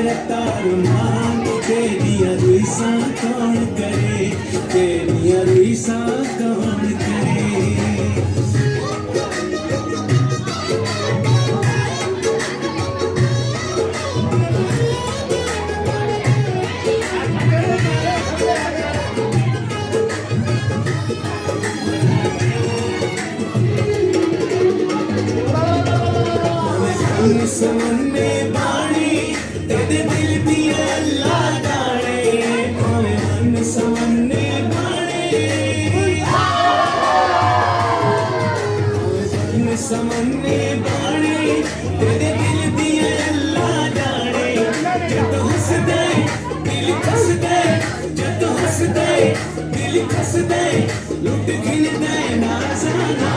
रता रुमान तेरिया रीसा कौन करे तेरिया रीसा कौन करे समन्ने बाणी तेरे दिल दिया अल्लाह जाने भावे मन समन्ने बाणी मन समन्ने बाणी तेरे दिल दिया अल्लाह जाने जब हंस दे दिल कस दे जब हंस दे दिल कस दे लुट गिन दे ना जाना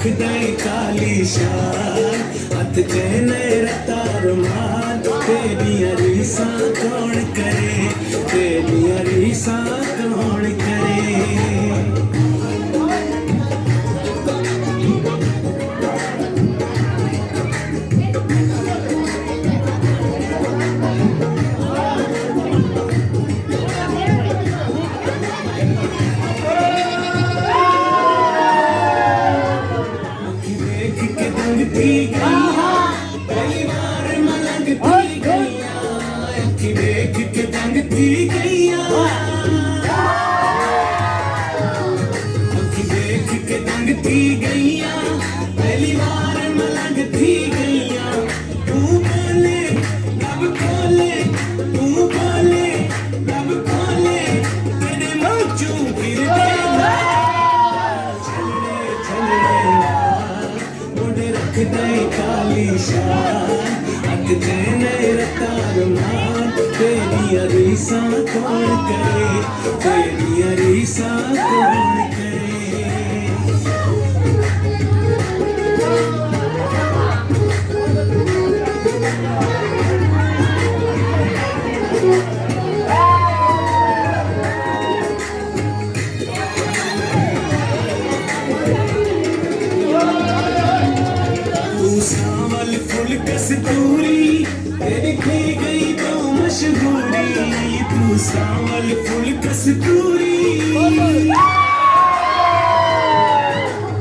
रखदाई काली शान हथ चैने रता रुमान तेरिया रीसा कौन करे तेरिया रीसा कौन करे पहली बार मलंगती गईया अखी देख के दंगती गईया अखी देख के दंगती गईया पहली बार मलंगती गईया तू बोले लब खोले तू बोले लब खोले तेरे मौजू गिर देगा चलने चलने रखदाई काली शान हथ चैने रता रुमान तेरिया रीसा कौन करे तेरिया रीसा कौन करे सावल फुल कस्तूरी तेरी की गई तो मशहूरी तू सावल फुल कस्तूरी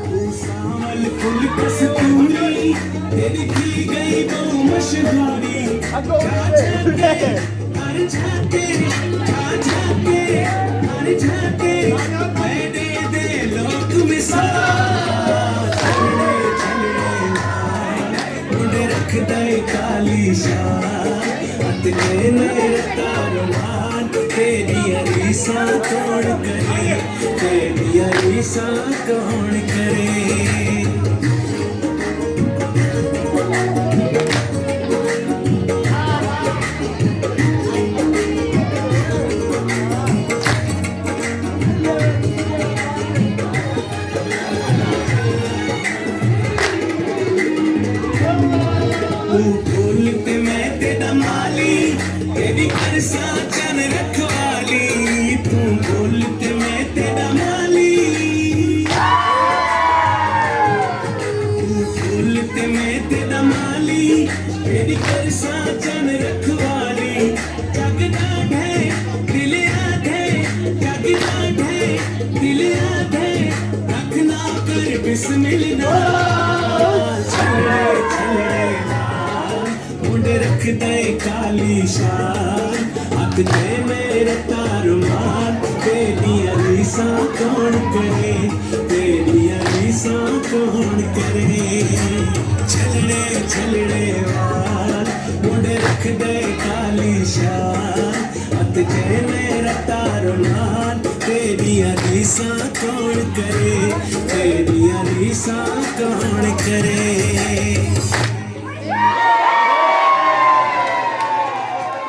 तू सावल फुल कस्तूरी तेरी की गई तो मशहूरी हर झाके मैं दे लोग मिसाल रखदाई काली शान हथ चैने रता रुमान तेरिया रीसा कौन करे तेरिया रीसा कौन करे तू बोलते मैं तेरा माली तेरी करसा चन रखवाली तू बोलते मैं तेरा माली तू बोलते मैं तेरा माली तेरी करसा चन रखवाली जग डाढ़े दिल आधे जग डाढ़े दिल आधे रखना कर बिस्मिल्लाह रखदाई काली शान हथ चैने रता रुमान तेरिया रीसा कौन करे तेरिया रीसा कौन करे चलने चलने वाल मुंडे रखदाई काली शान हथ चैने रता रुमान तेरिया रीसा कौन करे तेरिया रीसा कौन करे